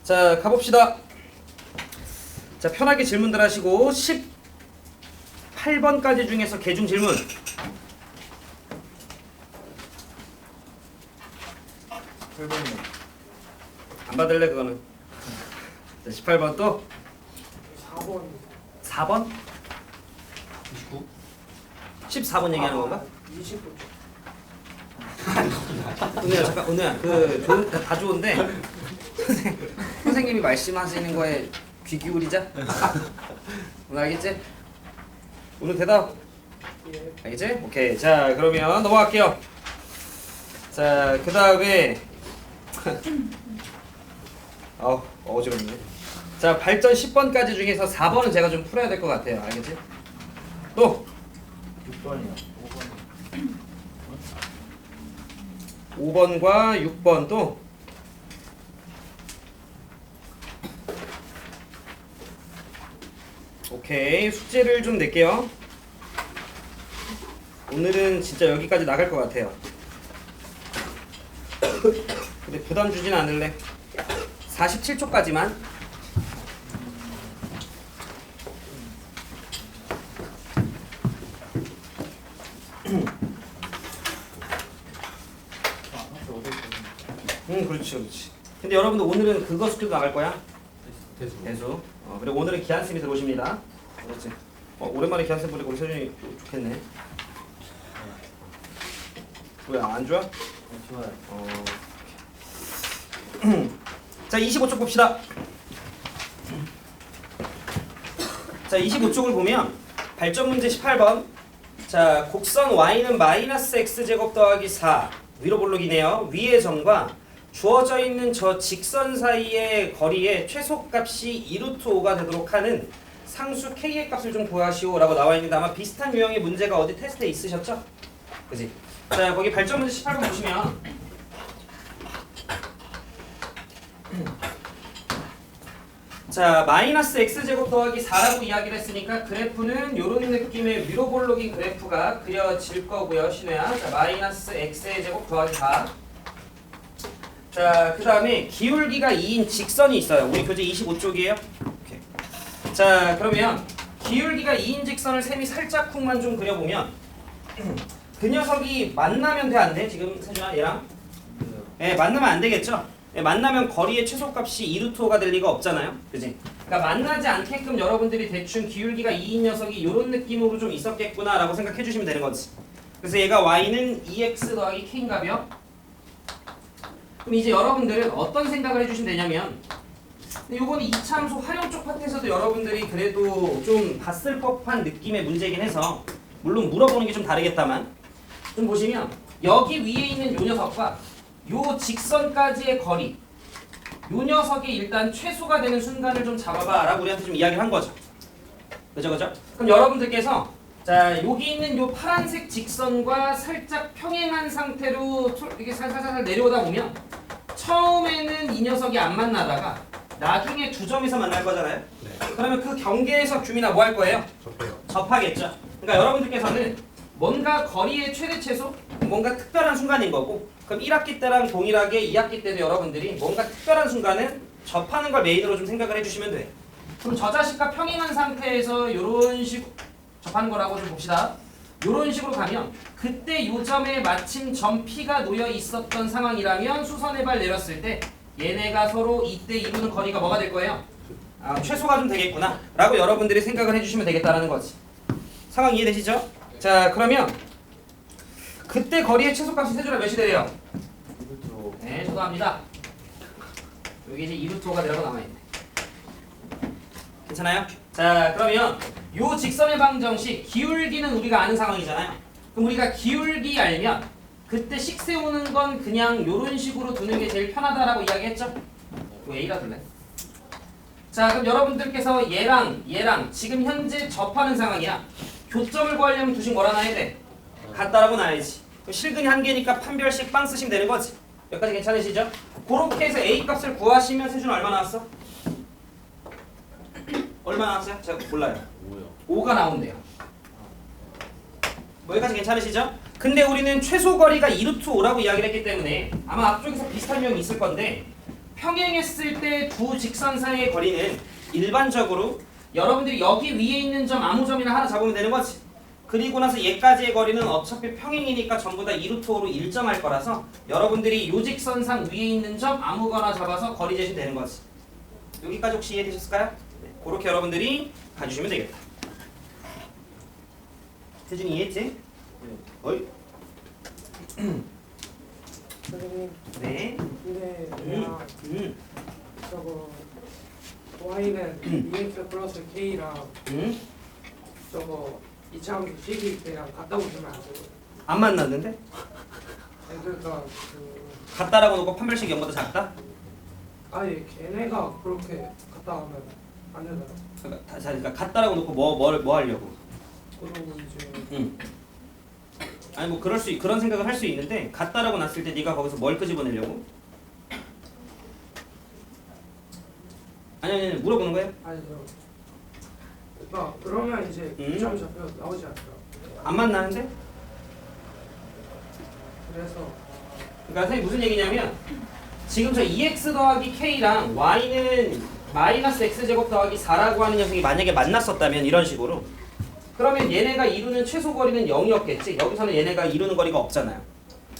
자, 가봅시다. 자, 편하게 질문들 하시고 18번까지 중에서 계중 질문. 안 받을래 그거는. 자, 18번 또 4번 4번? 29? 14번 얘기하는 건가? 29초 은혜야 잠깐, 은혜야 다 좋은데 선생님이 말씀하시는 거에 귀 기울이자. 오늘 알겠지? 오늘 대답 예. 알겠지? 오케이. 자, 그러면 넘어갈게요. 자, 그 다음에 어지럽네. 자, 발전 10번까지 중에서 4번은 제가 좀 풀어야 될 것 같아요. 알겠지? 또 6번이요. 5번과 6번 또 오케이. 숙제를 좀 낼게요. 오늘은 진짜 여기까지 나갈 것 같아요. 근데 부담 주진 않을래. 47초까지만. 그렇지, 그렇지. 근데 여러분들 오늘은 그거 숙제도 나갈 거야? 대수. 대수. 그리고 오늘은 기한쌤이 들어오십니다. 그렇지. 오랜만에 기한쌤 보니까 우리 세준이 좋겠네. 왜 안 좋아? 좋아요. 자, 25쪽 봅시다. 자, 25쪽을 보면 발전 문제 18번. 자, 곡선 y는 마이너스 x제곱 더하기 4 위로 볼록이네요. 위의 점과 주어져 있는 저 직선 사이의 거리의 최소값이 2루트 5가 되도록 하는 상수 k의 값을 좀 구하시오 라고 나와 있는데 아마 비슷한 유형의 문제가 어디 테스트에 있으셨죠? 그지? 자, 거기 발전 문제 18번 보시면 자, 마이너스 x제곱 더하기 4라고 이야기를 했으니까 그래프는 이런 느낌의 위로 볼록인 그래프가 그려질 거고요. 신우야. 자, 마이너스 x의 제곱 더하기 4. 자, 그 다음에 기울기가 2인 직선이 있어요. 우리 교재 25쪽이에요. 오케이. 자, 그러면 기울기가 2인 직선을 셈이 살짝쿵만 좀 그려보면 그 녀석이 만나면 돼, 안 돼? 지금 세준아 얘랑? 예, 만나면 안 되겠죠? 예, 만나면 거리의 최소값이 2루트 5가 될 리가 없잖아요. 그지? 그러니까 만나지 않게끔 여러분들이 대충 기울기가 2인 녀석이 이런 느낌으로 좀 있었겠구나 라고 생각해 주시면 되는 거지. 그래서 얘가 y는 2x 더하기 k인가벼? 그럼 이제 여러분들은 어떤 생각을 해주시면 되냐면 요거는 이참수 활용 쪽 파트에서도 여러분들이 그래도 좀 봤을 법한 느낌의 문제이긴 해서 물론 물어보는 게 좀 다르겠다만 좀 보시면 여기 위에 있는 요 녀석과 요 직선까지의 거리 요 녀석이 일단 최소가 되는 순간을 좀 잡아봐 라고 우리한테 좀 이야기를 한 거죠. 그죠 그죠? 그럼 여러분들께서 자 여기 있는 요 파란색 직선과 살짝 평행한 상태로 이렇게 살살살 내려오다 보면 처음에는 이 녀석이 안 만나다가 나중에 두 점에서 만날 거잖아요. 네. 그러면 그 경계에서 규민아 뭐 할 거예요? 접해요. 접하겠죠. 그러니까 여러분들께서는 뭔가 거리의 최대 최소 뭔가 특별한 순간인 거고 그럼 1학기 때랑 동일하게 2학기 때도 여러분들이 뭔가 특별한 순간은 접하는 걸 메인으로 좀 생각을 해주시면 돼요. 그럼 저 자식과 평행한 상태에서 이런 식으로 접하는 거라고 좀 봅시다. 이런 식으로 가면 그때 요 점에 마침 점 P가 놓여 있었던 상황이라면 수선의 발 내렸을 때 얘네가 서로 이때 이루는 거리가 뭐가 될 거예요? 최소가 좀 되겠구나 라고 여러분들이 생각을 해주시면 되겠다라는 거지. 상황 이해되시죠? 자, 그러면 그때 거리의 최소값이 세준아 몇이 되래요? 네, 저도 합니다. 여기 이제 2루트 5가 되라고 남아있네. 괜찮아요? 자, 그러면 요 직선의 방정식 기울기는 우리가 아는 상황이잖아요. 그럼 우리가 기울기 알면 그때 식 세우는 건 그냥 요런 식으로 두는 게 제일 편하다라고 이야기했죠? 요 A라 둘래? 자, 그럼 여러분들께서 얘랑 지금 현재 접하는 상황이야. 교점을 구하려면 두식 뭐라 놔야 돼? 같다라고 놔야지. 그럼 실근이 한 개니까 판별식 빵 쓰시면 되는 거지. 여기까지 괜찮으시죠? 그렇게 해서 A 값을 구하시면 세준 얼마 나왔어? 얼마 나왔어요? 제가 몰라요. 5요. 5가 나온대요. 뭐 여기까지 괜찮으시죠? 근데 우리는 최소 거리가 2루트 5라고 이야기를 했기 때문에 아마 앞쪽에서 비슷한 유형이 있을 건데 평행했을 때 두 직선 사이의 거리는 일반적으로 여러분들이 여기 위에 있는 점 아무 점이나 하나 잡으면 되는 거지. 그리고 나서 얘까지의 거리는 어차피 평행이니까 전부 다 2루트5로 일정할 거라서 여러분들이 요 직선상 위에 있는 점 아무거나 잡아서 거리 재시면 되는 거지. 여기까지 혹시 이해되셨을까요? 네, 그렇게 여러분들이 가주시면 되겠다. 태준이 이해했지? 네. 어이. 선생님 네. 근데 내가 저거 y는 EX 플러스 K랑 저거 이차함수 식이 그냥 같다고 보면 안 돼요. 안 만났는데? 아니, 그러니까 그 같다라고 놓고 판별식 0보다 작다? 아예 걔네가 그렇게 갔다 하면 안 되잖아. 그러니까 같다라고 놓고 뭐 하려고? 그리고 이제 아니 뭐 그런 생각을 할 수 있는데 같다라고 놨을 때 네가 거기서 뭘 끄집어내려고? 아니 물어보는 거예요? 아니 그러니까 그러면 이제 이차함수 잡혀 나오지 않을까. 안 만나는데? 그래서 그러니까 선생님 무슨 얘기냐면 지금 저 2x 더하기 k랑 y는 마이너스 x제곱 더하기 4라고 하는 녀석이 만약에 만났었다면 이런 식으로 그러면 얘네가 이루는 최소 거리는 0이었겠지. 여기서는 얘네가 이루는 거리가 없잖아요.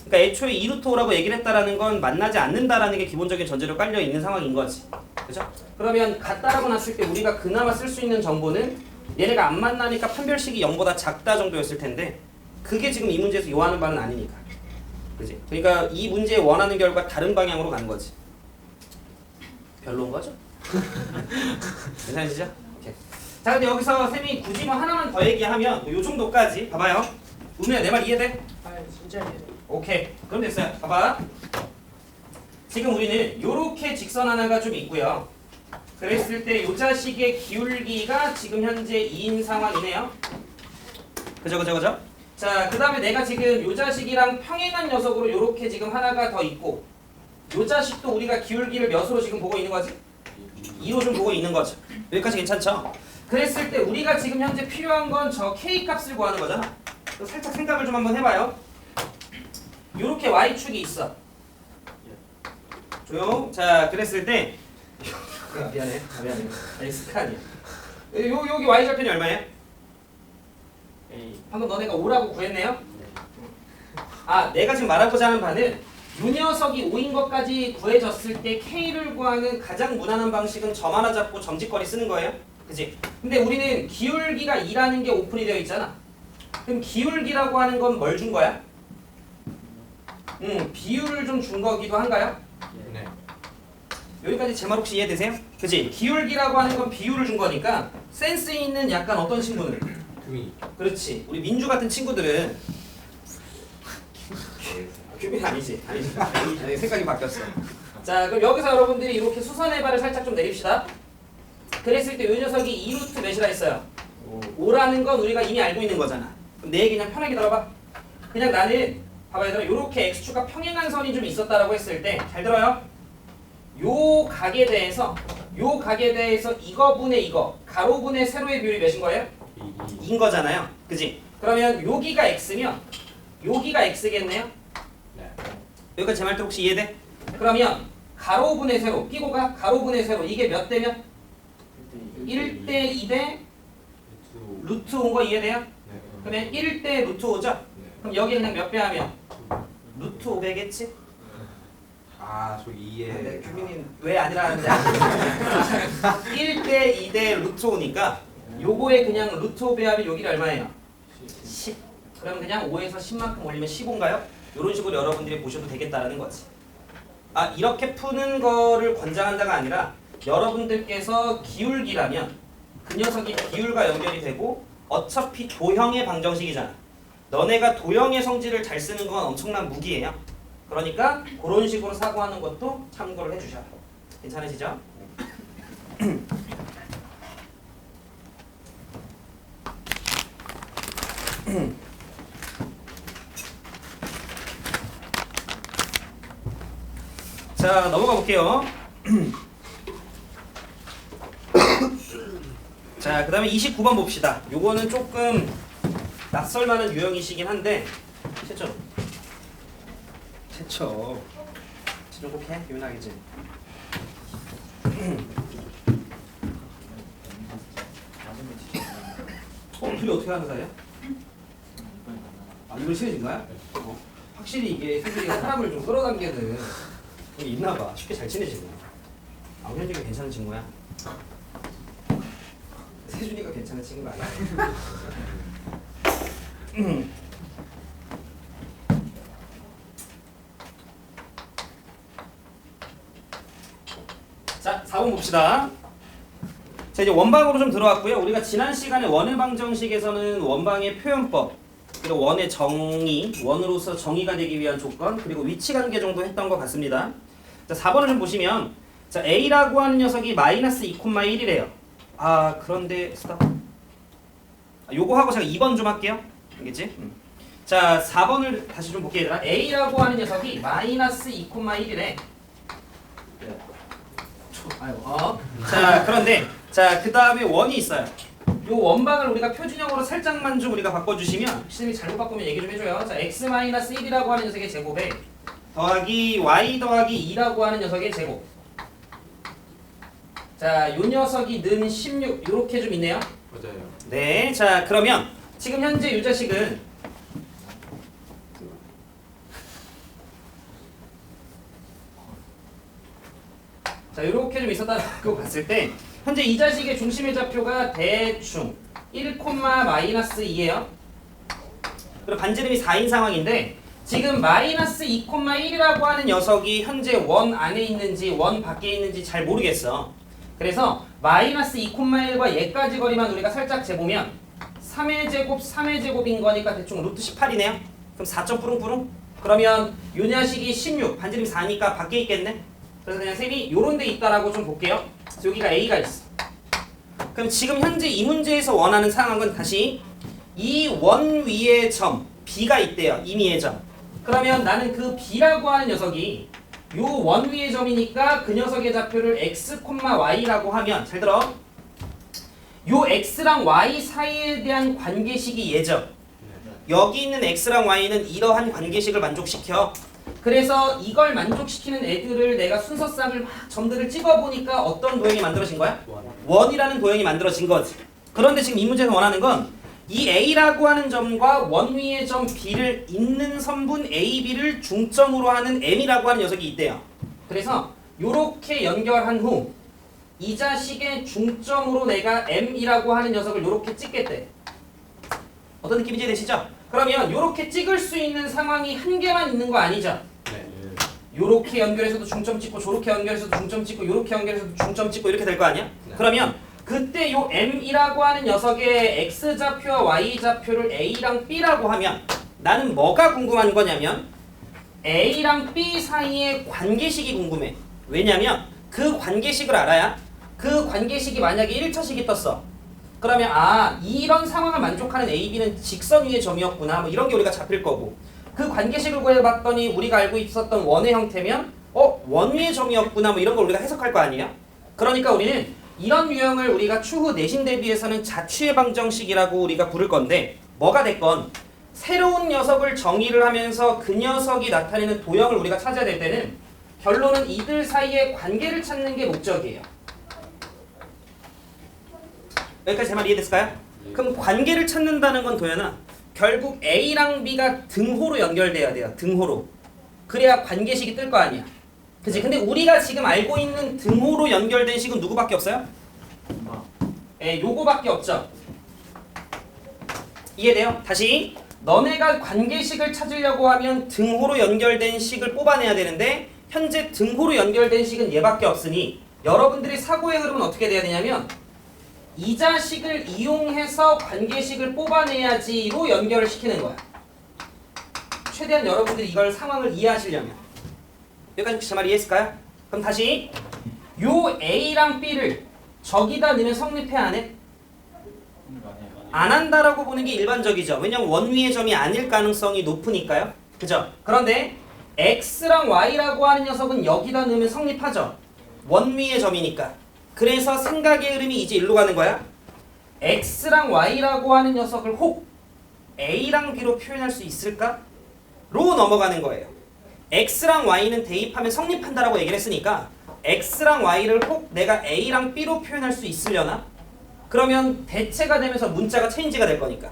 그러니까 애초에 2루트5라고 얘기를 했다라는 건 만나지 않는다라는 게 기본적인 전제로 깔려 있는 상황인 거지. 그죠? 그러면 같다라고 놨을 때 우리가 그나마 쓸 수 있는 정보는 얘네가 안 만나니까 판별식이 0보다 작다 정도였을 텐데 그게 지금 이 문제에서 요하는 바는 아니니까. 그지? 그러니까 이 문제에 원하는 결과 다른 방향으로 가는 거지. 별로인 거죠? 괜찮으시죠? 오케이. 자, 근데 여기서 쌤이 굳이 뭐 하나만 더 얘기하면 뭐요 정도까지 봐봐요. 우미야 내 말 이해돼? 아예 진짜 이해. 오케이. 그럼 됐어요. 봐봐. 지금 우리는 요렇게 직선 하나가 좀 있고요. 그랬을 때 요 자식의 기울기가 지금 현재 2인 상황이네요. 그죠? 자, 그 다음에 내가 지금 요 자식이랑 평행한 녀석으로 요렇게 지금 하나가 더 있고 요 자식도 우리가 기울기를 몇으로 지금 보고 있는 거지? 2로 좀 보고 있는 거죠. 여기까지 괜찮죠? 그랬을 때 우리가 지금 현재 필요한 건 저 k 값을 구하는 거잖아. 살짝 생각을 좀 한번 해봐요. 요렇게 y축이 있어. 조용. 자, 그랬을 때 미안해. X가 아니야. 여기 y절편이 얼마예요? 방금 너네가 5라고 구했네요? 아, 내가 지금 말하고자 하는 바는 요 녀석이 5인 것까지 구해졌을 때 K를 구하는 가장 무난한 방식은 점 하나 잡고 점짓거리 쓰는 거예요. 그치? 근데 우리는 기울기가 2라는 게 오픈이 되어 있잖아. 그럼 기울기라고 하는 건 뭘 준 거야? 비율을 좀 준 거기도 한가요? 네. 여기까지 제 말 혹시 이해되세요? 그치? 기울기라고 하는 건 비율을 준 거니까 센스 있는 약간 어떤 친구들? 규미. 그렇지. 우리 민주 같은 친구들은 규빈 아니지. 생각이 바뀌었어. 자, 그럼 여기서 여러분들이 이렇게 수선의 발을 살짝 좀 내립시다. 그랬을 때 이 녀석이 2루트 몇이라 했어요? 5라는 건 우리가 이미 알고 있는 거잖아. 그럼 내 얘기 그냥 편하게 들어봐. 그냥 나는 봐봐 얘들아, 요렇게 x축과 평행한 선이 좀 있었다라고 했을 때 잘 들어요. 요 각에 대해서 이거분의 이거 가로분의 세로의 비율이 몇인 거예요? 2인 거잖아요. 그지? 그러면 여기가 x면 여기가 x겠네요? 네. 여기까지 제 말도 혹시 이해돼? 그러면 가로분의 세로 끼고가 가로분의 세로 이게 몇 대면? 1대 2대 루트 5인 거 이해돼요? 네. 그러면 1대 루트 5죠? 네. 그럼 여기 그냥 몇 배 하면? 루트 5배겠지? 아, 저 이해. 규민이 왜 아니라는데 1대 2대 루트 5니까 요거에 그냥 루트 5배 하면 여기가 얼마예요? 10. 그럼 그냥 5에서 10만큼 올리면 15인가요? 이런 식으로 여러분들이 보셔도 되겠다라는 거지. 아, 이렇게 푸는 거를 권장한다가 아니라 여러분들께서 기울기라면 그 녀석이 비율과 연결이 되고 어차피 도형의 방정식이잖아. 너네가 도형의 성질을 잘 쓰는 건 엄청난 무기예요. 그러니까 그런 식으로 사고하는 것도 참고를 해주셔라. 괜찮으시죠? 자, 넘어가 볼게요. 자, 그 다음에 29번 봅시다. 요거는 조금 낯설만한 유형이시긴 한데 최초 꼭 해? 유난하겠지. 둘이 어떻게 하는 사이야? 아 이걸 친해진 거야? 확실히 이게 세준이가 사람을 좀 끌어당기는 게 있나 봐. 쉽게 잘 친해지네. 아 현준이가 괜찮은 친구야? 세준이가 괜찮은 친구 아니야? 자, 4번 봅시다. 자, 이제 원방으로 좀 들어왔고요. 우리가 지난 시간에 원의 방정식에서는 원방의 표현법, 그리고 원의 정의, 원으로서 정의가 되기 위한 조건, 그리고 위치관계 정도 했던 것 같습니다. 자, 4번을 좀 보시면, 자, A라고 하는 녀석이 마이너스 2,1이래요. 아, 그런데 스탑. 요거 하고 제가 2번 좀 할게요. 알겠지? 자, 4번을 다시 좀 볼게요. 얘들아. A라고 하는 녀석이 마이너스 2,1이래. 자, 그런데 자, 그 다음에 원이 있어요. 요 원방을 우리가 표준형으로 살짝만 좀 우리가 바꿔주시면, 혹시 잘못 바꾸면 얘기 좀 해줘요. 자, x-1이라고 하는 녀석의 제곱에 더하기 y 더하기 2라고 하는 녀석의 제곱. 자, 요 녀석이 는 16 요렇게 좀 있네요. 맞아요. 네, 자 그러면 지금 현재 이 자식은 자 이렇게 좀 있었다고 봤을 때 현재 이 자식의 중심의 좌표가 대충 1,-2예요. 그리고 반지름이 4인 상황인데 지금 마이너스 2,1이라고 하는 녀석이 현재 원 안에 있는지 원 밖에 있는지 잘 모르겠어. 그래서 마이너스 2,1과 얘까지 거리만 우리가 살짝 재보면 3의 제곱 3의 제곱인 거니까 대충 루트 18이네요. 그럼 4점 뿌릉뿌릉? 그러면 요 녀식이 16, 반지름이 4니까 밖에 있겠네? 그래서 그냥 쌤이 요런 데 있다라고 좀 볼게요. 그래서 여기가 A가 있어. 그럼 지금 현재 이 문제에서 원하는 상황은 다시 이 원 위의 점 B가 있대요. 임의의 점. 그러면 나는 그 B라고 하는 녀석이 요 원 위의 점이니까 그 녀석의 좌표를 x, y라고 하면 잘 들어. 요 x랑 y 사이에 대한 관계식이 얘죠. 여기 있는 x랑 y는 이러한 관계식을 만족시켜. 그래서 이걸 만족시키는 애들을 내가 순서쌍을 막 점들을 찍어보니까 어떤 도형이 만들어진 거야? 원이라는 도형이 만들어진 거지. 그런데 지금 이 문제에서 원하는 건 이 A라고 하는 점과 원 위의 점 B를 잇는 선분 AB를 중점으로 하는 M이라고 하는 녀석이 있대요. 그래서 요렇게 연결한 후 이 자식의 중점으로 내가 M이라고 하는 녀석을 요렇게 찍겠대. 어떤 느낌인지 되시죠? 그러면 요렇게 찍을 수 있는 상황이 한 개만 있는 거 아니죠? 네. 요렇게 연결해서도 중점 찍고 저렇게 연결해서도 중점 찍고 요렇게 연결해서도 중점 찍고 이렇게 될 거 아니야? 네. 그러면 그때 요 M이라고 하는 녀석의 X좌표와 Y좌표를 A랑 B라고 하면 나는 뭐가 궁금한 거냐면 A랑 B 사이의 관계식이 궁금해. 왜냐면 그 관계식을 알아야 그 관계식이 만약에 1차식이 떴어. 그러면 아 이런 상황을 만족하는 A, B는 직선 위의 점이었구나 뭐 이런 게 우리가 잡힐 거고 그 관계식을 구해봤더니 우리가 알고 있었던 원의 형태면 원 위의 점이었구나 뭐 이런 걸 우리가 해석할 거 아니에요? 그러니까 우리는 이런 유형을 우리가 추후 내신 대비해서는 자취의 방정식이라고 우리가 부를 건데 뭐가 됐건 새로운 녀석을 정의를 하면서 그 녀석이 나타내는 도형을 우리가 찾아야 될 때는 결론은 이들 사이의 관계를 찾는 게 목적이에요. 여기까지 제 말 이해됐을까요? 그럼 관계를 찾는다는 건 도현아 결국 A랑 B가 등호로 연결돼야 돼요. 등호로. 그래야 관계식이 뜰 거 아니야. 그치? 근데 우리가 지금 알고 있는 등호로 연결된 식은 누구밖에 없어요? 요거밖에 없죠. 이해돼요? 다시 너네가 관계식을 찾으려고 하면 등호로 연결된 식을 뽑아내야 되는데 현재 등호로 연결된 식은 얘밖에 없으니 여러분들의 사고의 흐름은 어떻게 돼야 되냐면 이 자식을 이용해서 관계식을 뽑아내야지로 연결을 시키는 거야. 최대한 여러분들이 이걸 상황을 이해하시려면 여기까지 혹시 제 말 이해했을까요? 그럼 다시 요 A랑 B를 저기다 넣으면 성립해 안 해? 안 한다라고 보는 게 일반적이죠. 왜냐면 원 위의 점이 아닐 가능성이 높으니까요. 그죠? 그런데 X랑 Y라고 하는 녀석은 여기다 넣으면 성립하죠. 원 위의 점이니까. 그래서 생각의 흐름이 이제 일로 가는 거야. X랑 Y라고 하는 녀석을 혹 A랑 B로 표현할 수 있을까? 로 넘어가는 거예요. X랑 Y는 대입하면 성립한다라고 얘기를 했으니까 X랑 Y를 혹 내가 A랑 B로 표현할 수 있으려나? 그러면 대체가 되면서 문자가 체인지가 될 거니까.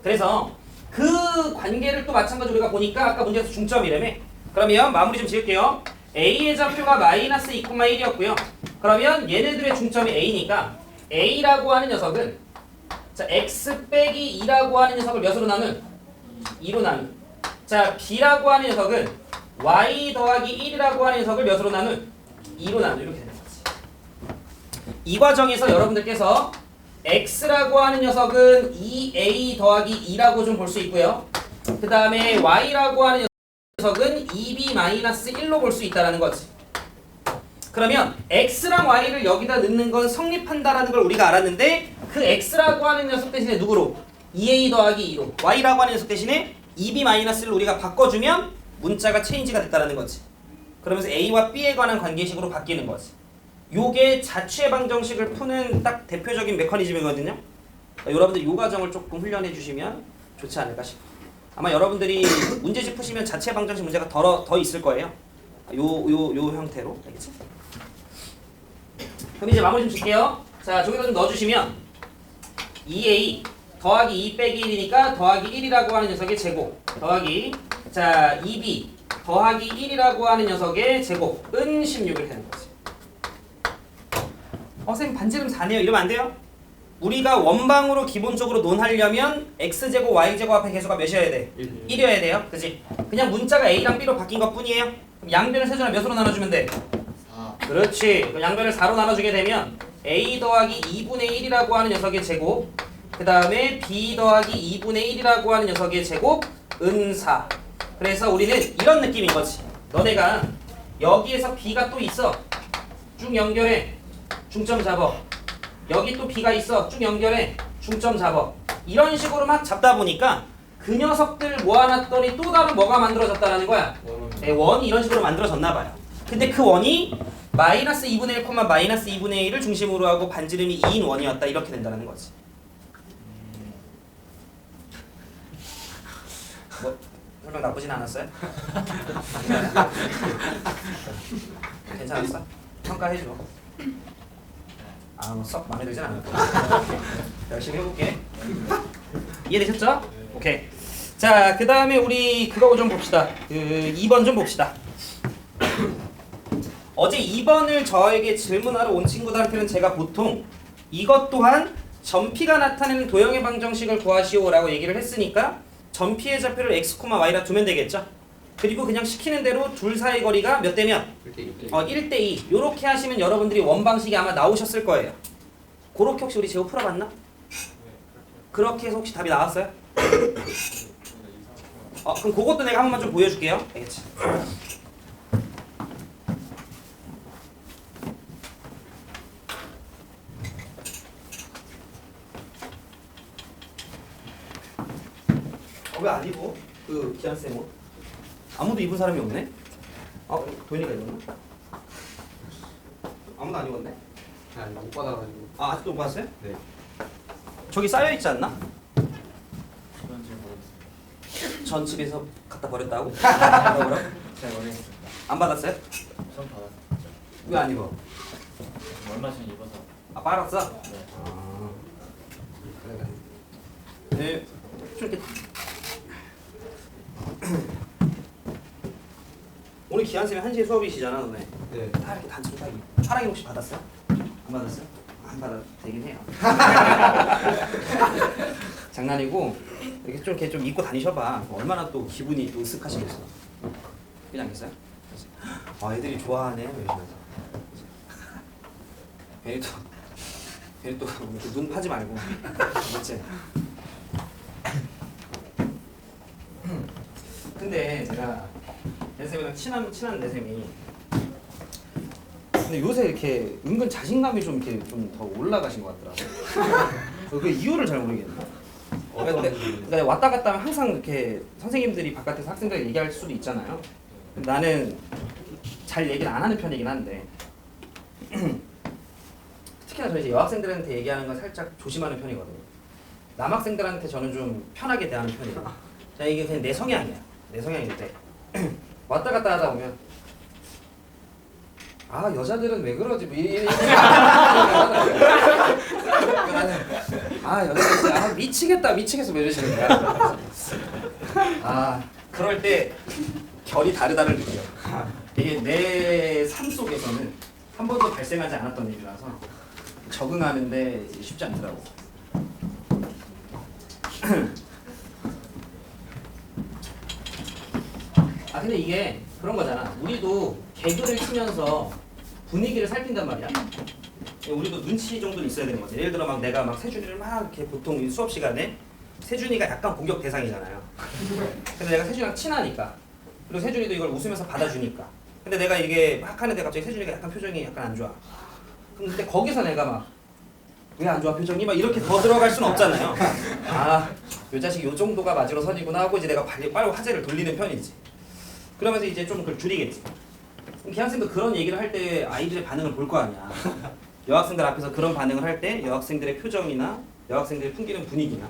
그래서 그 관계를 또 마찬가지로 우리가 보니까 아까 문제에서 중점이라며. 그러면 마무리 좀 지을게요. A의 좌표가 마이너스 2,1이었고요. 그러면 얘네들의 중점이 A니까 A라고 하는 녀석은 자 X 빼기 2라고 하는 녀석을 몇으로 나눈? 2로 나눈. 자 B라고 하는 녀석은 Y 더하기 1이라고 하는 녀석을 몇으로 나눈? 2로 나눈. 이렇게 되는 거지. 이 과정에서 여러분들께서 X라고 하는 녀석은 2A 더하기 2라고 좀 볼 수 있고요. 그 다음에 Y라고 하는 녀석은 2B-1로 볼 수 있다는 거지. 그러면 X랑 Y를 여기다 넣는 건 성립한다라는 걸 우리가 알았는데 그 X라고 하는 녀석 대신에 누구로? 2A 더하기 2로 Y라고 하는 녀석 대신에 2B-를 우리가 바꿔주면 문자가 체인지가 됐다는 거지. 그러면서 A와 B에 관한 관계식으로 바뀌는 거지. 요게 자취의 방정식을 푸는 딱 대표적인 메커니즘이거든요. 여러분들 요 과정을 조금 훈련해 주시면 좋지 않을까 싶어요. 아마 여러분들이 문제집 푸시면 자취의 방정식 문제가 더 있을 거예요. 요 형태로. 알겠지? 그럼 이제 마무리 좀 줄게요. 자, 저기다 좀 넣어주시면 2A 더하기 2 빼기 1이니까 더하기 1이라고 하는 녀석의 제곱 더하기 자 2B 더하기 1이라고 하는 녀석의 제곱은 16을 되는 거지. 선생님 반지름 4네요. 이러면 안 돼요? 우리가 원방으로 기본적으로 논하려면 x제곱 y제곱 앞에 개수가 몇이어야 돼? 1이어야 돼요. 그치? 그냥 문자가 a랑 b로 바뀐 것 뿐이에요. 그럼 양변을 세준아 몇으로 나눠주면 돼? 4. 그렇지. 그럼 양변을 4로 나눠주게 되면 a 더하기 2분의 1이라고 하는 녀석의 제곱 그 다음에 b 더하기 2분의 1이라고 하는 녀석의 제곱은 4. 그래서 우리는 이런 느낌인 거지. 너네가 여기에서 b가 또 있어. 쭉 연결해. 중점 잡아. 여기 또 B가 있어. 쭉 연결해. 중점 잡아. 이런 식으로 막 잡다 보니까 그 녀석들 모아놨더니 또 다른 뭐가 만들어졌다는 거야. 네, 원이 이런 식으로 만들어졌나 봐요. 근데 그 원이 마이너스 2분의 1, 마이너스 2분의 1을 중심으로 하고 반지름이 2인 원이었다. 이렇게 된다는 거지. 뭐 설명 나쁘진 않았어요? 괜찮았어? 평가해줘. 썩 마음에 들진 않을 거야. 열심히 해볼게. 이해되셨죠? 오케이. 자, 그 다음에 우리 그거 좀 봅시다. 2번 좀 봅시다. 어제 2번을 저에게 질문하러 온 친구들한테는 제가 보통 이것 또한 전피가 나타내는 도형의 방정식을 구하시오라고 얘기를 했으니까 전피의 좌표를 x, y라 두면 되겠죠? 그리고 그냥 시키는 대로 둘 사이 거리가 몇 대면? 1대2. 요렇게 하시면 여러분들이 원방식이 아마 나오셨을 거예요. 그렇게 혹시 우리 제호 풀어봤나? 그렇게 해서 혹시 답이 나왔어요? 그럼 그것도 내가 한 번만 좀 보여줄게요. 알겠지? 왜 안 입어? 그 기한쌤 옷? 아무도 입은 사람이 없네? 도현이가 입었나? 아무도 안 입었네? 아니 못 받아가지고. 아직도 못 봤어요? 네. 저기 쌓여있지 않나? 그건 잘 모르겠어요. 전 집에서 갖다 버렸다고? 뭐라고? 잘 모르겠어요. 안 받았어요? 전 받았죠. 왜 안 입어? 얼마 전에 입어서. 빨았어? 네. 네, 좀 이렇게 오늘 기한쌤이 1시에 수업이시잖아 너네. 네. 다 이렇게 단층 따기 파랑이 혹시 받았어요? 안 받았어요? 안 받아도 되긴 해요. 장난이고 이렇게 좀 입고 다니셔봐. 얼마나 또 기분이 또 으쓱하시겠어. 그냥 않겠어요? 애들이 좋아하네 이러면서. 괜히 또 눈 파지 말고 맞지? 근데 제가 내쌤이랑 친한 내쌤이 근데 요새 이렇게 은근 자신감이 좀 이렇게 좀 더 올라가신 것 같더라고요. 그 이유를 잘 모르겠네. 그러니까 왔다 갔다 하면 항상 이렇게 선생님들이 바깥에서 학생들 얘기할 수도 있잖아요. 근데 나는 잘 얘기를 안 하는 편이긴 한데 특히나 저 이제 여학생들한테 얘기하는 건 살짝 조심하는 편이거든요. 남학생들한테 저는 좀 편하게 대하는 편이에요. 자, 이게 그냥 내 성향이야. 내 성향인데 왔다 갔다 하다 보면 여자들은 왜 그러지? 뭐 나는 여자 미치겠다 미치겠어 왜 이러시는 거야. 그럴 때 결이 다르다를 느껴요. 이게 내 삶 속에서는 한 번도 발생하지 않았던 일이라서 적응하는데 쉽지 않더라고. 근데 이게 그런 거잖아. 우리도 개그를 치면서 분위기를 살핀단 말이야. 우리도 눈치 정도는 있어야 되는 거지. 예를 들어 막 내가 막 세준이를 막 이렇게 보통 수업 시간에 세준이가 약간 공격 대상이잖아요. 근데 내가 세준이랑 친하니까 그리고 세준이도 이걸 웃으면서 받아주니까. 근데 내가 이게 막 하는데 갑자기 세준이가 약간 표정이 약간 안 좋아. 근데 거기서 내가 막 왜 안 좋아 표정이 막 이렇게 더 들어갈 수는 없잖아요. 요 자식 요 정도가 맞으러 선이구나 하고 이제 내가 빨리 화제를 돌리는 편이지. 그러면서 이제 좀 그걸 줄이겠지. 기학생도 그런 얘기를 할 때 아이들의 반응을 볼 거 아니야. 여학생들 앞에서 그런 반응을 할 때 여학생들의 표정이나 여학생들이 풍기는 분위기나.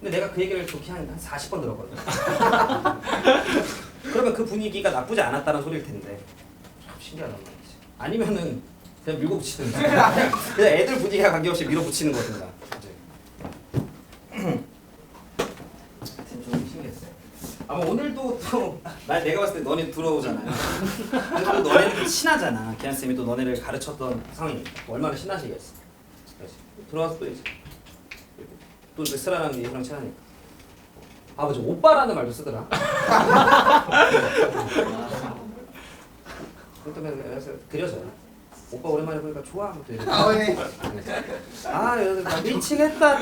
근데 내가 그 얘기를 좋게 한 40번 들었거든. 그러면 그 분위기가 나쁘지 않았다는 소리일 텐데. 참 신기하단 말이지. 아니면은 그냥 밀고붙이든가. 그냥 애들 분위기가 관계없이 밀어붙이는 거든가. 하여튼 좀 신기했어요. 아마 오늘도 또 내가 봤을 때 너네 들어오잖아요. 그래도 너네는 친하잖아. 기한쌤이 또 너네를 가르쳤던 상황이니까 얼마나 친하시겠어. 들어와서 또 이제 또 레스라랑 얘랑 친하니까 맞아 오빠라는 말도 쓰더라. 그래서 그려져요. 오빠 오랜만에 보니까 좋아. 나 미치겠다.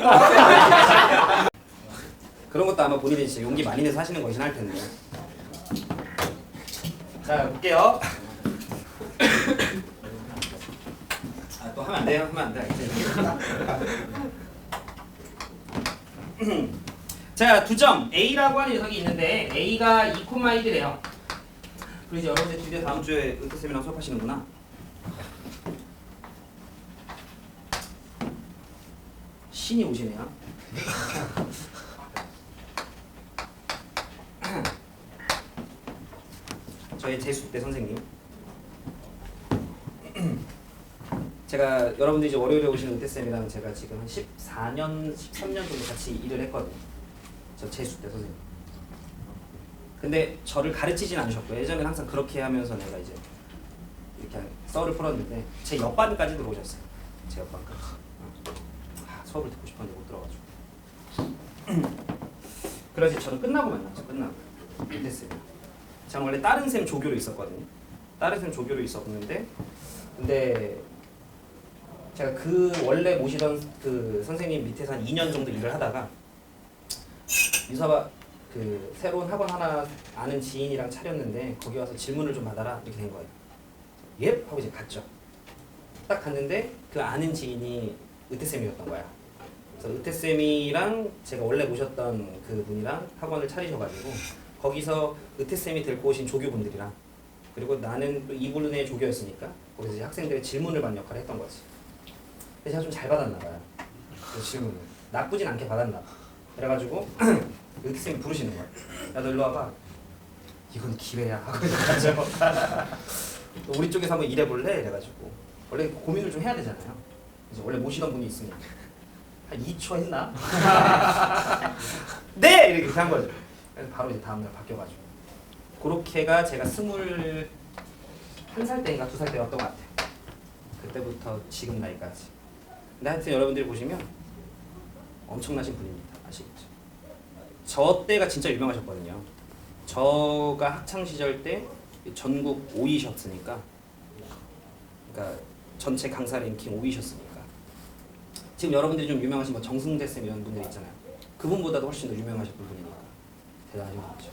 그런 것도 아마 본인이 진짜 용기 많이 내서 하시는 것이긴 할 텐데. 자, 볼게요. 또 하면 안 돼요? 하면 안 돼. 자, 2점. A라고 하는 녀석이 있는데 A가 2,1이래요. 그리고 이제 여러분들 드디어 다음 주에 은퇴쌤이랑 수업하시는구나. 신이 오시네요. 저희 재수때 선생님. 제가 여러분들이 이제 월요일에 오시는 은퇴쌤이랑 제가 지금 한 14년, 13년 정도 같이 일을 했거든요. 저 재수때 선생님. 근데 저를 가르치진 않으셨고요. 예전엔 항상 그렇게 하면서 내가 이제 이렇게 썰을 풀었는데 제 옆반까지 들어오셨어요. 제 옆반까지. 수업을 듣고 싶었는데 못 들어가지고. 그래서 저는 끝나고 만났죠. 끝나고. 은퇴쌤. 저는 원래 다른 쌤 조교로 있었거든요. 다른 쌤 조교로 있었는데 근데 제가 그 원래 모시던 그 선생님 밑에서 한 2년 정도 일을 하다가 유사바 그 새로운 학원 하나 아는 지인이랑 차렸는데 거기 와서 질문을 좀 받아라 이렇게 된 거예요. 예? 하고 이제 갔죠. 딱 갔는데 그 아는 지인이 의태쌤이었던 거야. 그래서 의태쌤이랑 제가 원래 모셨던 그 분이랑 학원을 차리셔가지고 거기서 의태쌤이 데리고 오신 조교분들이랑 그리고 나는 또 이분의 조교였으니까 거기서 이제 학생들의 질문을 받는 역할을 했던 거지. 근데 제가 좀 잘 받았나 봐요. 그 질문을. 나쁘진 않게 받았나 봐. 그래가지고 의태쌤이 부르시는 거야. 야 너 일로 와봐. 이건 기회야 하고 이래가지고 우리 쪽에서 한번 일해볼래? 이래가지고 원래 고민을 좀 해야 되잖아요. 그래서 원래 모시던 분이 있으니까 한 2초 했나? 네! 이렇게 한 거죠. 그래서 바로 이제 다음날 바뀌어가지고 그렇게가 제가 21살 때인가 2살 때였던 것 같아요. 그때부터 지금 나이까지. 근데 하여튼 여러분들이 보시면 엄청나신 분입니다. 아시겠죠? 저 때가 진짜 유명하셨거든요. 저가 학창시절 때 전국 5위셨으니까 그러니까 전체 강사 랭킹 5위셨으니까 지금 여러분들이 좀 유명하신 뭐 정승재 쌤 이런 분들 있잖아요. 그분보다도 훨씬 더 유명하셨던 분이니까 대단하신 분이죠.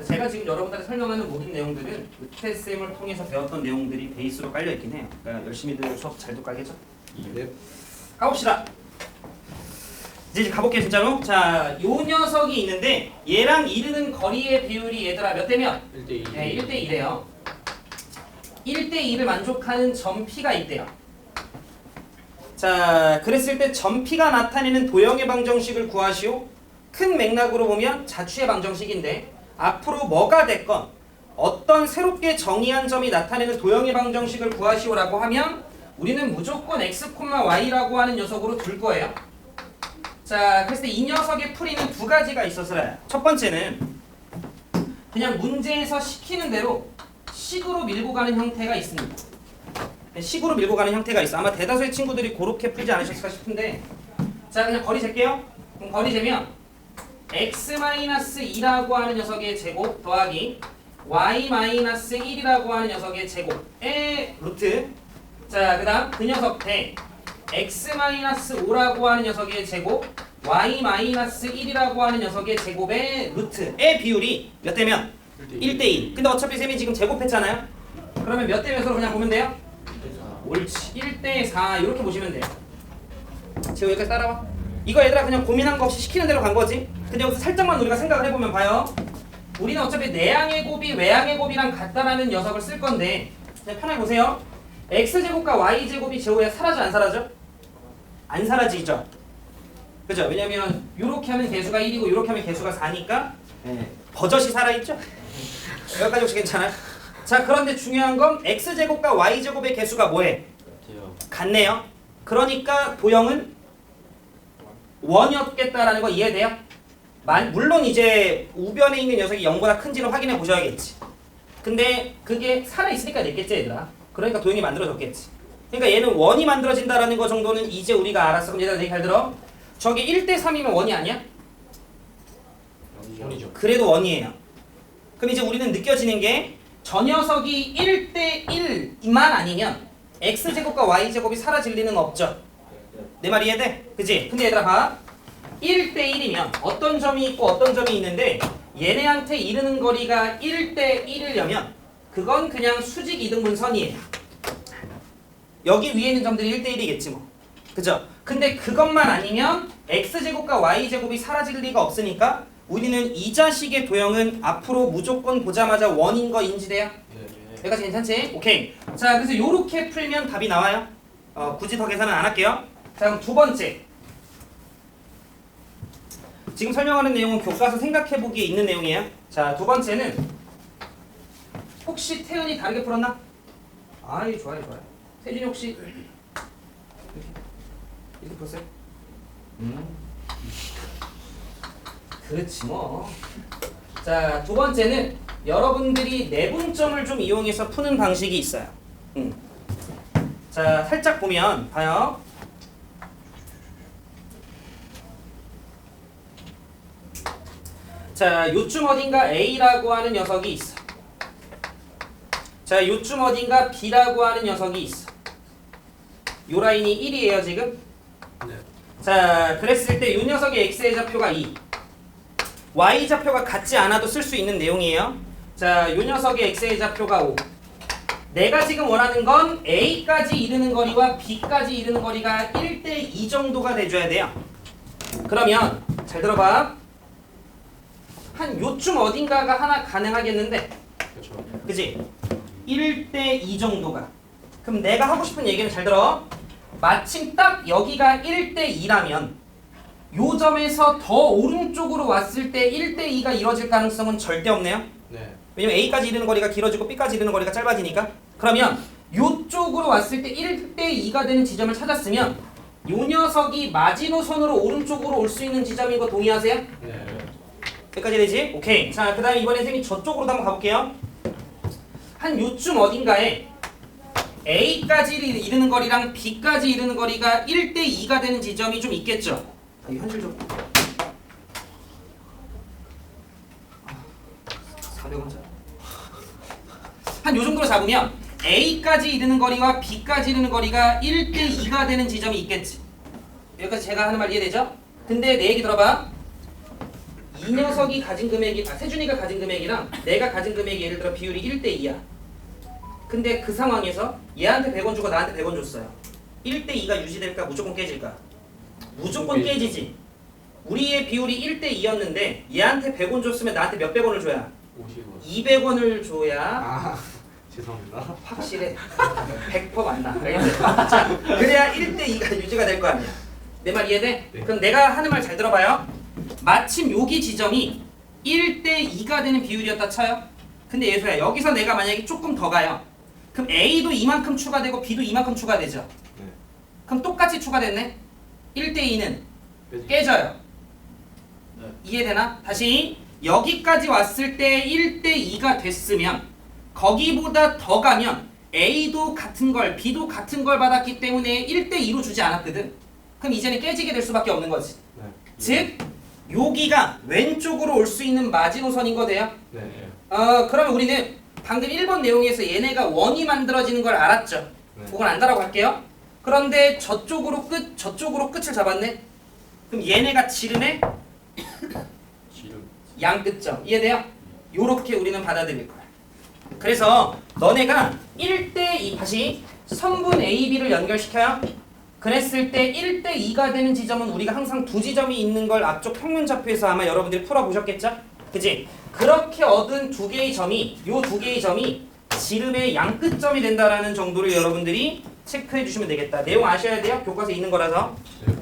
제가 지금 여러분들한테 설명하는 모든 내용들은 의태쌤을 통해서 배웠던 내용들이 베이스로 깔려있긴 해요. 그러니까 열심히들 수업 잘 듣겠죠? 네. 가봅시다. 이제 가볼게요 진짜로. 자, 요 녀석이 있는데 얘랑 이르는 거리의 비율이 얘들아 몇 대 몇? 1대2. 네, 1대 2래요. 1대 2를 만족하는 점 P가 있대요. 자, 그랬을 때 점 P가 나타내는 도형의 방정식을 구하시오. 큰 맥락으로 보면 자취의 방정식인데 앞으로 뭐가 됐건 어떤 새롭게 정의한 점이 나타내는 도형의 방정식을 구하시오라고 하면 우리는 무조건 x, y라고 하는 녀석으로 둘 거예요. 자, 그래서 이 녀석의 풀이는 두 가지가 있어서요. 첫 번째는 그냥 문제에서 시키는 대로 식으로 밀고 가는 형태가 있습니다. 식으로 밀고 가는 형태가 있어. 아마 대다수의 친구들이 그렇게 풀지 않으셨을까 싶은데, 자, 그냥 거리 잴게요. 그럼 거리 재면 x-2라고 하는 녀석의 제곱 더하기 y-1이라고 하는 녀석의 제곱의 루트. 자, 그 다음 그 녀석 대 x-5라고 하는 녀석의 제곱 y-1이라고 하는 녀석의 제곱의 루트의 비율이 몇 대면? 1대1. 근데 어차피 쌤이 지금 제곱했잖아요. 그러면 몇 대 몇으로 그냥 보면 돼요? 옳지. 1대4 이렇게 보시면 돼요. 지금 여기까지 따라와. 이거 얘들아 그냥 고민한 거 없이 시키는 대로 간 거지. 근데 여기서 살짝만 우리가 생각을 해보면 봐요. 우리는 어차피 내항의 곱이 외항의 곱이랑 같다라는 녀석을 쓸 건데, 그냥 편하게 보세요. x제곱과 y제곱이 제곱에 사라져 안 사라져? 안 사라지죠. 그죠? 왜냐면 요렇게 하면 개수가 1이고 요렇게 하면 개수가 4니까 버젓이 살아있죠? 여기까지 혹시 괜찮아요? 자, 그런데 중요한 건 x제곱과 y제곱의 개수가 뭐해? 같네요. 그러니까 도형은 원이었겠다라는 거 이해돼요? 물론 이제 우변에 있는 녀석이 0보다 큰지는 확인해 보셔야겠지. 근데 그게 살아있으니까 냈겠지 얘들아. 그러니까 도형이 만들어졌겠지. 그러니까 얘는 원이 만들어진다라는 거 정도는 이제 우리가 알았어. 그럼 얘들아 되게 잘 들어. 저게 1대3이면 원이 아니야? 원이죠. 그래도 원이에요. 그럼 이제 우리는 느껴지는 게 저 녀석이 1대1만 아니면 x제곱과 y제곱이 사라질 리는 없죠. 내 말 이해돼? 그치? 근데 얘들아 봐. 1대1이면 어떤 점이 있고 어떤 점이 있는데 얘네한테 이르는 거리가 1대1이려면 그건 그냥 수직 이등분선이에요. 여기 위에 있는 점들이 1대1이겠지 뭐. 그죠? 근데 그것만 아니면 x제곱과 y제곱이 사라질 리가 없으니까 우리는 이 자식의 도형은 앞으로 무조건 보자마자 원인 거 인지돼요? 여기까지 괜찮지? 오케이. 자, 그래서 요렇게 풀면 답이 나와요. 굳이 더 계산은 안 할게요. 자, 그럼 두 번째. 지금 설명하는 내용은 교과서 생각해보기에 있는 내용이에요. 자, 두 번째는 혹시 태연이 다르게 풀었나? 아이, 좋아요, 좋아요. 태준이 혹시 이렇게 풀었어요? 그렇지 뭐. 자, 두 번째는 여러분들이 내분점을 좀 이용해서 푸는 방식이 있어요. 자, 살짝 보면 봐요. 자, 요쯤 어딘가 A라고 하는 녀석이 있어. 자, 요쯤 어딘가 B라고 하는 녀석이 있어. 요 라인이 1이에요 지금? 네. 자, 그랬을 때 요 녀석의 X의 좌표가 2, Y 좌표가 같지 않아도 쓸 수 있는 내용이에요. 자, 요 녀석의 X의 좌표가 5. 내가 지금 원하는 건 A까지 이르는 거리와 B까지 이르는 거리가 1대2 정도가 돼줘야 돼요. 그러면 잘 들어봐. 한 요쯤 어딘가가 하나 가능하겠는데, 그렇죠. 그지? 1대2 정도가. 그럼 내가 하고 싶은 얘기는 잘 들어. 마침 딱 여기가 1대2라면 요 점에서 더 오른쪽으로 왔을 때 1대2가 이루어질 가능성은 절대 없네요. 네. 왜냐면 A까지 이르는 거리가 길어지고 B까지 이르는 거리가 짧아지니까. 그러면 요쪽으로 왔을 때 1대2가 되는 지점을 찾았으면 요 녀석이 마지노선으로 오른쪽으로 올 수 있는 지점인 거 동의하세요? 네. 여기까지 되지? 오케이. 자, 그 다음에 이번에 쌤이 저쪽으로도 한번 가볼게요. 한 요쯤 어딘가에 A까지 이르는 거리랑 B까지 이르는 거리가 1대2가 되는 지점이 좀 있겠죠? 이 현실적으로 400원짜리 한 요 정도로 잡으면 A까지 이르는 거리와 B까지 이르는 거리가 1대2가 되는 지점이 있겠지. 여기까지 제가 하는 말 이해되죠? 근데 내 얘기 들어봐. 이 녀석이 가진 금액이, 세준이가 가진 금액이랑 내가 가진 금액이 예를 들어 비율이 1대2야. 근데 그 상황에서 얘한테 100원 주고 나한테 100원 줬어요. 1대2가 유지될까? 무조건 깨질까? 무조건 깨지지. 우리의 비율이 1대2였는데 얘한테 100원 줬으면 나한테 몇백 원을 줘야? 50원. 200원을 줘야 아, 죄송합니다. 확실해. 100% 맞나? 알겠지? 자, 그래야 1대2가 유지가 될 거 아니야. 내 말 이해돼? 네. 그럼 내가 하는 말 잘 들어봐요. 마침 여기 지점이 1대2가 되는 비율이었다 쳐요. 근데 예수야 여기서 내가 만약에 조금 더 가요. 그럼 A도 이만큼 추가되고 B도 이만큼 추가되죠. 네. 그럼 똑같이 추가됐네. 1대2는 깨져요. 네. 이해되나? 다시 여기까지 왔을 때 1대2가 됐으면 거기보다 더 가면 A도 같은 걸 B도 같은 걸 받았기 때문에 1대2로 주지 않았거든. 그럼 이제는 깨지게 될 수밖에 없는 거지. 네. 즉 여기가 왼쪽으로 올 수 있는 마지노선인 거돼요. 네. 그러면 우리는 방금 1번 내용에서 얘네가 원이 만들어지는 걸 알았죠. 네. 그건 안다라고 할게요. 그런데 저쪽으로 끝을 잡았네. 그럼 얘네가 지름의 지름. 양끝점. 이해돼요? 요렇게 우리는 받아들일 거야. 그래서 너네가 1대2 다시 선분 AB를 연결시켜요. 그랬을 때 1대2가 되는 지점은 우리가 항상 두 지점이 있는 걸 앞쪽 평면좌표에서 아마 여러분들이 풀어보셨겠죠? 그치? 그렇게 얻은 두 개의 점이 요 두 개의 점이 지름의 양끝점이 된다라는 정도를 여러분들이 체크해 주시면 되겠다. 내용 아셔야 돼요. 교과서에 있는 거라서. 네.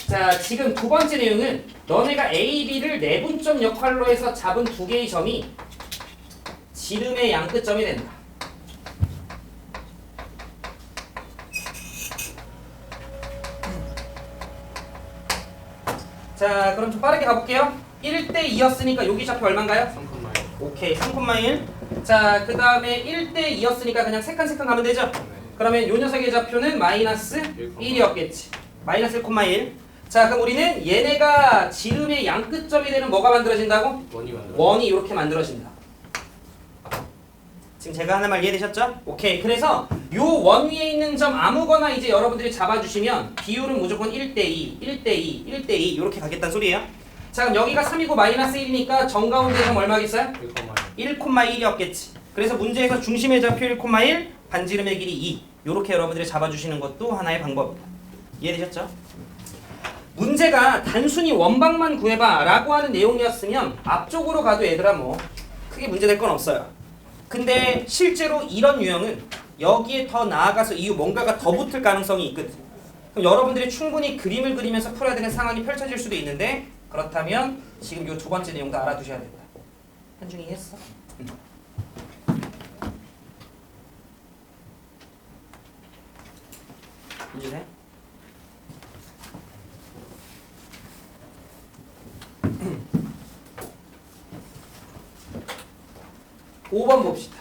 자, 지금 두 번째 내용은 너네가 A, B를 내분점 역할로 해서 잡은 두 개의 점이 지름의 양끝점이 된다. 자, 그럼 좀 빠르게 가볼게요. 1대2였으니까 여기 좌표 얼마인가요? 3콤마일. 오케이, 3,1. 자, 그 다음에 1대2였으니까 그냥 세칸세칸 가면 되죠? 네. 그러면 요 녀석의 좌표는 마이너스 1이었겠지. 마이너스 1,1. 자, 그럼 우리는 얘네가 지름의 양끝점이 되는 뭐가 만들어진다고? 원이 만들어. 원이 이렇게 만들어진다. 지금 제가 하는 말 이해되셨죠? 오케이. 그래서 요 원 위에 있는 점 아무거나 이제 여러분들이 잡아주시면 비율은 무조건 1대2, 1대2, 1대2 이렇게 가겠다는 소리예요. 자, 그럼 여기가 3이고 마이너스 1이니까 정가운데 점 얼마겠어요? 1콤마일. 1,1이었겠지. 그래서 문제에서 중심의 좌표 1,1, 반지름의 길이 2. 요렇게 여러분들이 잡아주시는 것도 하나의 방법입니다. 이해되셨죠? 문제가 단순히 원방만 구해봐 라고 하는 내용이었으면 앞쪽으로 가도 얘들아 뭐 크게 문제될 건 없어요. 근데 실제로 이런 유형은 여기에 더 나아가서 이후 뭔가가 더 붙을 가능성이 있거든. 그럼 여러분들이 충분히 그림을 그리면서 풀어야 되는 상황이 펼쳐질 수도 있는데 그렇다면 지금 요 두 번째 내용도 알아두셔야 된다. 한중이 했어? 문제네? 5번 봅시다.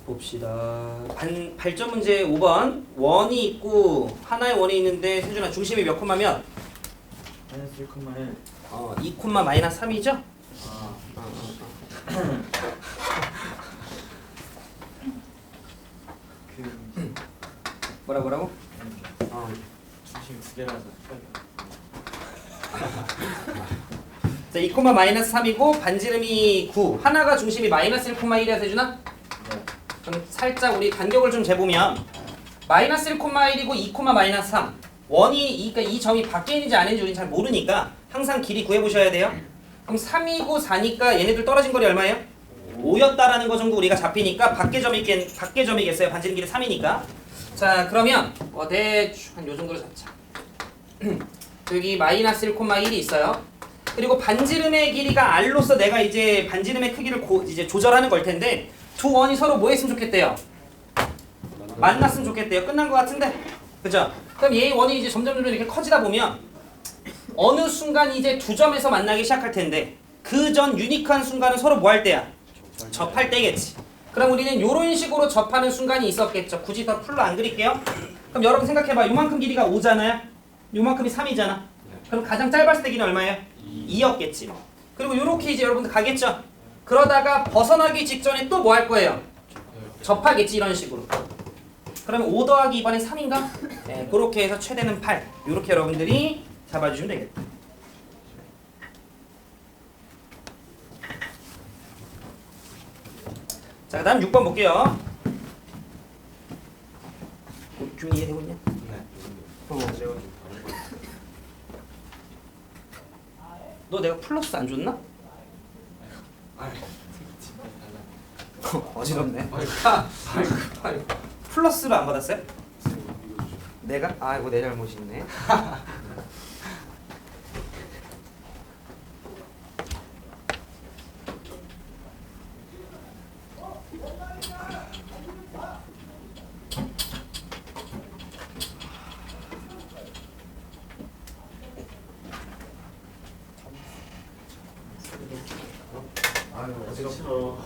봅시다. 발전 문제 5번. 원이 있고 하나의 원이 있는데 세준아 중심이 몇 콤마면? 마이너스 1,1. 2 콤마 마이너스 3이죠? 아, 그 뭐라고? 중심 두 개라서 헷갈려. 자, 2 콤마 마이너스 3이고 반지름이 9. 하나가 중심이 마이너스 1 콤마 1이야 세준아? 네. 그럼 살짝 우리 간격을 좀 재보면 마이너스 1 콤마 1이고 2 콤마 마이너스 3. 원이 그러니까 이 점이 밖에 있는지 아닌지 우리는 잘 모르니까 항상 길이 구해보셔야 돼요. 그럼 3이고 4니까 얘네들 떨어진 거리 얼마예요? 5였다라는 거 정도 우리가 잡히니까 밖에 점이겠어요. 반지름 길이 3이니까. 자, 그러면 대충 한 요 정도로 잡자. 여기 마이너스 1 콤마 1이 있어요. 그리고 반지름의 길이가 r로서 내가 이제 반지름의 크기를 이제 조절하는 걸 텐데 두 원이 서로 뭐 했으면 좋겠대요? 만났으면 좋겠대요. 끝난 것 같은데? 그죠? 그럼 얘 원이 이제 점점 이렇게 커지다 보면 어느 순간 이제 두 점에서 만나기 시작할 텐데 그 전 유니크한 순간은 서로 뭐 할 때야? 접할 때겠지. 그럼 우리는 이런 식으로 접하는 순간이 있었겠죠. 굳이 더 풀로 안 그릴게요. 그럼 여러분 생각해봐. 요만큼 길이가 5잖아요. 요만큼이 3이잖아. 그럼 가장 짧았을 때 길이는 얼마예요? 2였겠지. 그리고 요렇게 이제 여러분들 가겠죠. 그러다가 벗어나기 직전에 또 뭐 할 거예요? 접하겠지 이런 식으로. 그러면 5 더하기 이번엔 3인가? 네, 그렇게 해서 최대는 8. 요렇게 여러분들이 잡아주시면 되겠다. 자, 그 다음 6번 볼게요. 좀 이해되고 있냐? 네. 너 내가 플러스 안 줬나? 아이. 어지럽네. 아이고. 플러스로 안 받았어요? 이거 주죠. 내가? 아 이거 내 잘못이네. 아유 어지럽. 싫어.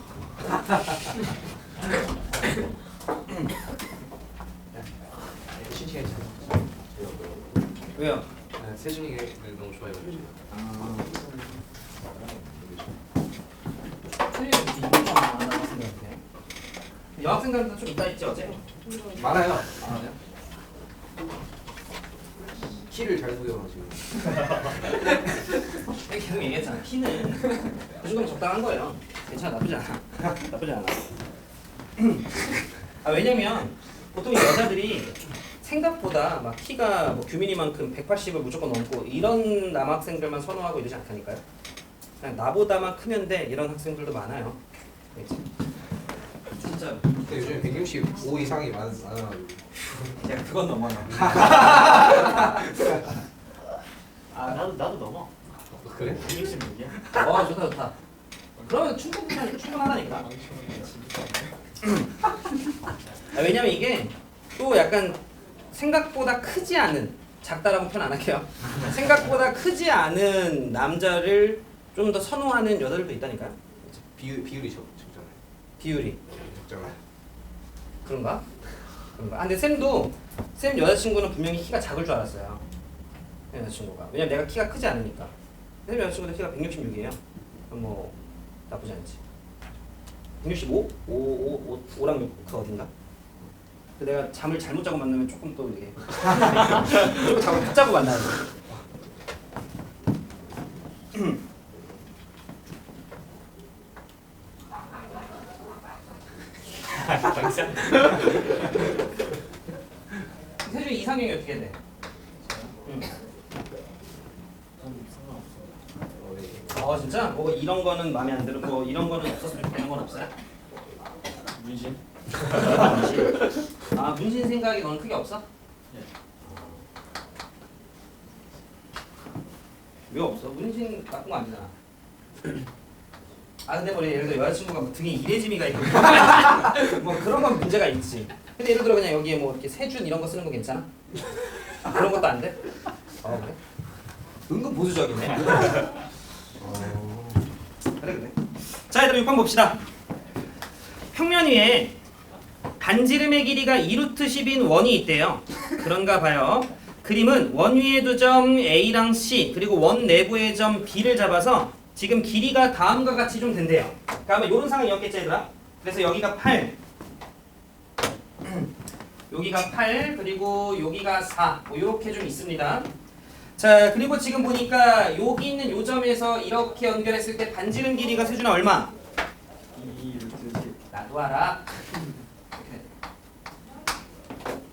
신시간 참. 왜요? 세준이가 너무 좋아해가지고. 아. 여학생들도 좀 있다 했지 어제? 많아요. 아 그래요? 키를 잘 속여가지고. 계속 얘기했잖아. 키는 그 정도면 적당한 거예요. 괜찮아, 나쁘지 않아. 나쁘지 않아. 아 왜냐면 보통 여자들이 생각보다 막 키가 뭐 규민이만큼 180을 무조건 넘고 이런 남학생들만 선호하고 이러지 않다니까요. 그냥 나보다만 크면 돼 이런 학생들도 많아요. 그렇지? 진짜 근데 요즘 165 이상이 많아가지고. 제가 그건 넘어요. 아 나도 넘어. 그래? 166이야. 와 좋다 좋다. 그러면 충분하다니까. 아, 왜냐면 이게 또 약간 생각보다 크지 않은 작다라고 표현 안 할게요. 생각보다 크지 않은 남자를 좀 더 선호하는 여자들도 있다니까요. 비율이 적잖아요. 비율이 적잖아요. 그런가? 그런가? 아, 근데 쌤도 쌤 여자친구는 분명히 키가 작을 줄 알았어요. 쌤 여자친구가. 왜냐면 내가 키가 크지 않으니까. 쌤 여자친구도 키가 166이에요. 뭐 나쁘지 않지. 165? 5랑 6 그 어딘가? 근데 내가 잠을 잘못 자고 만나면 조금 또 이게 조금 잠을 못 자고 만나야 돼. 세준 이상형이 어떻게 돼? 응. 전 상관없어. 아 진짜? 뭐 이런 거는 마음에 안 들고 뭐 이런 거는 없었으면 좋겠는 건 없어요? 문신? 아 문신 생각이 너는 크게 없어? 네. 왜 없어? 문신 나쁜 거 아니잖아. 아 근데 뭐 예를 들어 여자친구가 뭐 등에 이레지미가 있고 뭐 그런 건 문제가 있지. 근데 예를 들어 그냥 여기에 뭐 이렇게 세준 이런 거 쓰는 거 괜찮아? 아, 그런 것도 안 돼? 어 그래? 은근 보수적이네. 그래. 자 얘들아 6번 봅시다. 평면 위에 반지름의 길이가 2루트 10인 원이 있대요. 그런가 봐요. 그림은 원 위에 두 점 A랑 C 그리고 원 내부의 점 B를 잡아서 지금 길이가 다음과 같이 좀 된대요. 그러면 이런 상황이었겠지 얘들아. 그래서 여기가 8 여기가 8 그리고 여기가 4 뭐 이렇게 좀 있습니다. 자 그리고 지금 보니까 여기 있는 요 점에서 이렇게 연결했을 때 반지름 길이가 세준아 얼마? 2루트 나도 알아.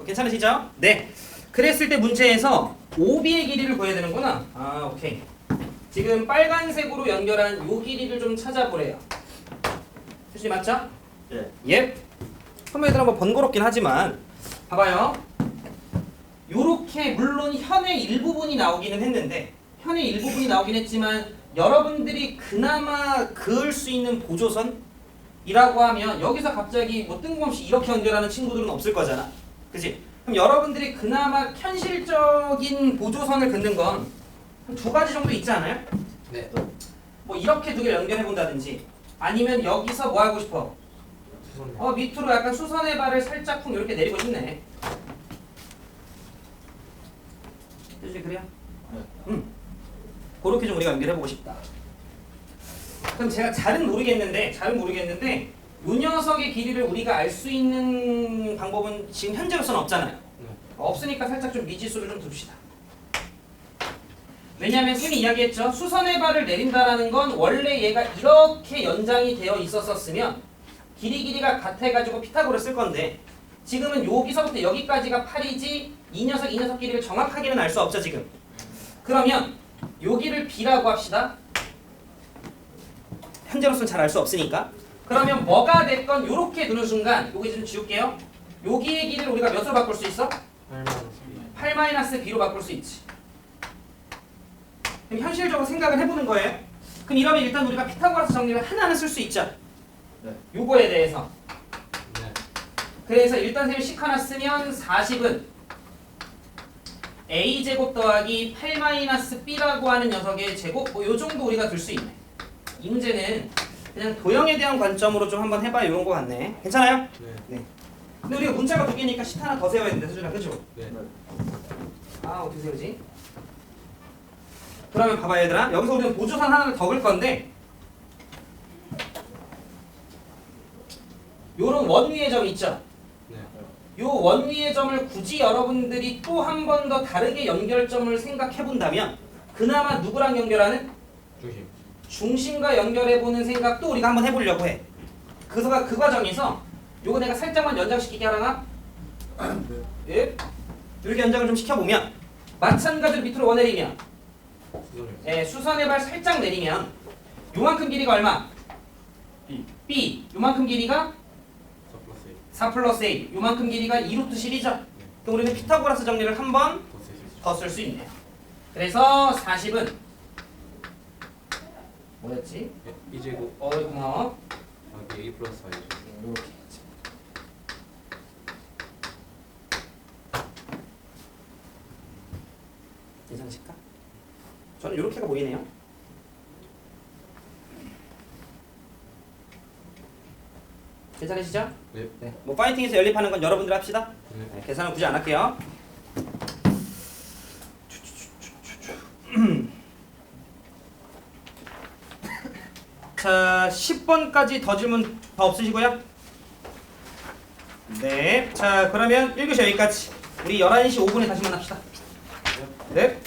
괜찮으시죠? 네. 그랬을 때 문제에서 OB의 길이를 구해야 되는구나. 아 오케이. 지금 빨간색으로 연결한 요 길이를 좀 찾아보래요. 수지 맞죠? 네. 예. 선배들 한번 번거롭긴 하지만 봐봐요. 요렇게 물론 현의 일부분이 나오기는 했는데 현의 일부분이 나오긴 했지만 여러분들이 그나마 그을 수 있는 보조선이라고 하면 여기서 갑자기 뭐 뜬금없이 이렇게 연결하는 친구들은 없을 거잖아. 그치? 그럼 여러분들이 그나마 현실적인 보조선을 긋는 건 한 2가지 정도 있지 않아요? 네. 뭐 이렇게 두 개를 연결해 본다든지 아니면 여기서 뭐 하고 싶어? 밑으로 약간 수선의 발을 살짝 쿵 이렇게 내리고 싶네. 그지 그래요? 네. 그렇게 좀 우리가 연결해 보고 싶다. 그럼 제가 잘은 모르겠는데 이 녀석의 길이를 우리가 알 수 있는 방법은 지금 현재로서는 없잖아요. 없으니까 살짝 좀 미지수를 좀 둡시다. 왜냐하면 쌤이 이야기했죠. 수선의 발을 내린다라는 건 원래 얘가 이렇게 연장이 되어 있었으면 길이가 같아가지고 피타고를 쓸 건데 지금은 여기서부터 여기까지가 8이지 이 녀석 길이를 정확하게는 알 수 없죠 지금. 그러면 여기를 B라고 합시다. 현재로서는 잘 알 수 없으니까. 그러면 뭐가 됐건 이렇게 두는 순간 여기 좀 지울게요. 여기의 길이를 우리가 몇으로 바꿀 수 있어? 8-b로 바꿀 수 있지. 그럼 현실적으로 생각을 해보는 거예요. 그럼 이러면 일단 우리가 피타고라스 정리를 하나는 쓸 수 있죠. 네. 요거에 대해서. 네. 그래서 일단 쌤이 식 하나 쓰면 40은 a제곱 더하기 8-b라고 하는 녀석의 제곱 뭐 요 정도 우리가 둘 수 있네. 이 문제는 그냥 도형에 대한 관점으로 좀 한번 해봐야 이런 거 같네. 괜찮아요? 네. 근데 우리가 문자가 두 개니까 식 하나 더 세워야 된다. 수준아, 그죠? 네. 아, 어떻게 세우지? 그러면 봐봐 얘들아. 여기서 우리는 보조선 하나를 더 걸 건데 요런 원위의 점 있죠? 네. 요 원위의 점을 굳이 여러분들이 또 한 번 더 다르게 연결점을 생각해 본다면 그나마 누구랑 연결하는? 중심. 중심과 연결해보는 생각도 우리가 한번 해보려고 해. 그 과정에서 요거 내가 살짝만 연장시키게 하라나? 예? 이렇게 연장을 좀 시켜보면 마찬가지로 밑으로 원 내리면 수선을. 예, 수선의 발 살짝 내리면 요만큼 길이가 얼마? B. B. 요만큼 길이가 4 플러스 8. 4 플러스 A. 요만큼 길이가 2루트 7이죠? 그럼 우리는 피타고라스 정리를 한 번 더 더 쓸 수 있죠. 쓸 수 있네요. 그래서 40은 뭐였지? 네. B제곱 고마워. 더하기 A 플러스 I죠. 이렇게 계산식까? 저는 이렇게가 보이네요. 괜찮으시죠? 네. 네. 뭐 파이팅에서 연립하는 건 여러분들 합시다. 네. 네, 계산은 굳이 안 할게요. 자, 10번까지 더 질문 더 없으시고요? 네. 자, 그러면 1교시 여기까지. 우리 11시 5분에 다시 만납시다. 네.